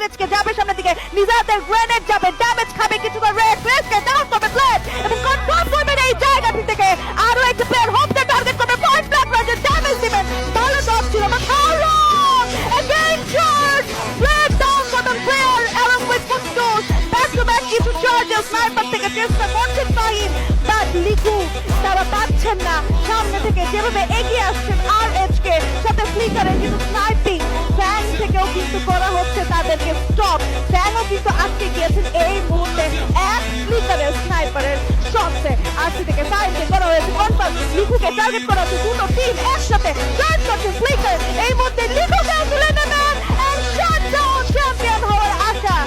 আরএচকে যাবে সামনের দিকে, নিজাদের গ্রেনেড যাবে, ড্যামেজ খাবে কিছুটা, রেড রেসকে ডাউন করবে ব্লেড এবং কন্ট্রোল করবেন এই জায়গাটি থেকে। আরো একটা প্লেয়ার হোপকে টার্গেট করবে, পয়েন্ট ব্ল্যাক রাজে ড্যামেজ দিবেন। ভালো ডট ছিল বাট হারো again shot, blade down button player along with ফুটুস, ব্যাক টু ব্যাক কিছু চার্জেস স্নাইপার থেকে চেষ্টা করছেন ফাহিম, বাট লিকু তারা পাচ্ছেন না। সামনে থেকে যেভাবে এগিয়ে আসছেন আরএচকে, সাথে ফ্লিকারের কিন্তু স্নাইপিং ফ্যাং থেকেও কিন্তু করা হচ্ছে তাদেরকে স্টপ। ফ্যাংও কিন্তু আটকে গিয়েছেন এই মুহূর্তে এক ফ্লিকারের স্নাইপারের শটসে। আরসি থেকে ফাইভকে করা হয়েছে কনফার্ম, লিকুকে টার্গেট করা হচ্ছে, দুটো টিম একসাথে টার্ন করছে ফ্লিকার। এই মুহূর্তে লিকুকে তুলে নেবেন এন্ড শাট ডাউন চ্যাম্পিয়ন হওয়ার আশা।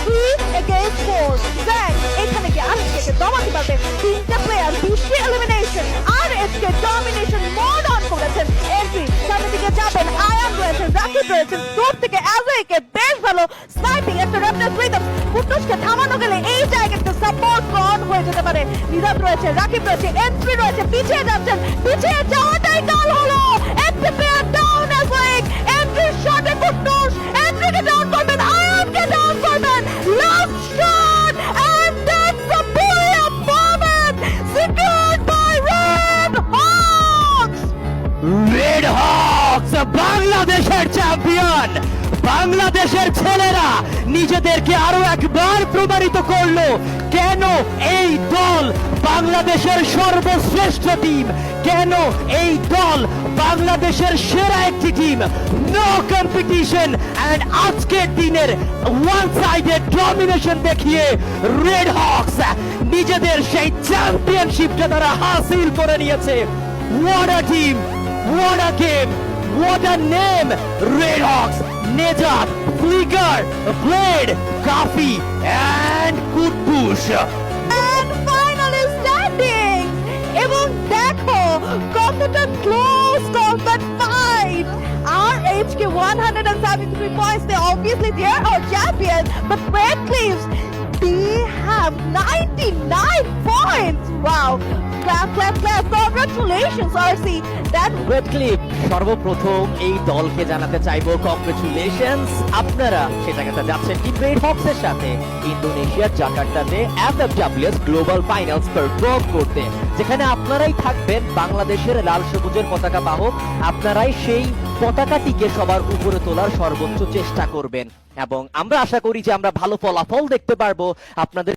3 against 4, ফ্যাং এখানে কি আরএচকে দমাতে পারবে? তিনটা player, 20 elimination, আরএচকে domination mode on করেছেন। এন্ট্রি সামনে দিকে যাবেন, আয়ান রয়েছেন, রাকিব রয়েছেন, দূর থেকে অ্যাজয়কে বেশ ভালো স্নাইপিং, একটা রেফারেন্স রিদম। ফুটুসকে থামানো গেলে এই জায়গাতে সাপোর্ট অন হয়ে যেতে পারে। নিজাদ রয়েছে, রাকিব রয়েছে, এন্ট্রি রয়েছে, পিছিয়ে যাচ্ছেন, পিছিয়ে যাওয়াটাই কাল হলো। একটা প্লেয়ার ডাউন অ্যাজয়, এন্ট্রি শটে ফুটুস, এন্ট্রিকে ডাউন করবেন, আয়ানকে ডাউন করবেন, last shot and that's a brilliant moment secured by Red Hawks. Red Hawks বাংলাদেশের চ্যাম্পিয়ন। বাংলাদেশের ছেলেরা নিজেদেরকে আরো একবার প্রমাণিত করলো কেন এই দল বাংলাদেশের সর্বশ্রেষ্ঠ টিম, কেন এই দল বাংলাদেশের সেরা একটি টিম। নো কম্পিটিশন এন্ড আজকের দিনের ওয়ান সাইডেড ডমিনেশন দেখিয়ে রেড হকস নিজেদের সেই চ্যাম্পিয়নশিপটা তারা হাসিল করে নিয়েছে। What a team! What a game! What a name! Red Hawks, Nejat, Flicker, Blade, Kafi, and Kutbush. And finally standing! এবং দেখো কতটা close combat fight. আরএচকে 173 points, they obviously they are our champion, but Red Cliffs, they have 99 points. Wow! Clap, clap, clap. Congratulations, RC. That red clip, সর্বপ্রথম এই দলকে জানাতে চাইবো congratulations. আপনারা সেটাকে যাচ্ছেন টিম রেড হকস এর সাথে ইন্দোনেশিয়ার জাকার্তাতে এফএফডব্লিউএস গ্লোবাল ফাইনালস পারফর্ম করতে, যেখানে আপনারাই থাকবেন বাংলাদেশের লাল সবুজের পতাকা বাহক। আপনারাই সেই পতাকাটিকে সবার উপরে তোলার সর্বোচ্চ চেষ্টা করবেন এবং আমরা আশা করি যে আমরা ভালো ফলাফল দেখতে পারবো আপনাদের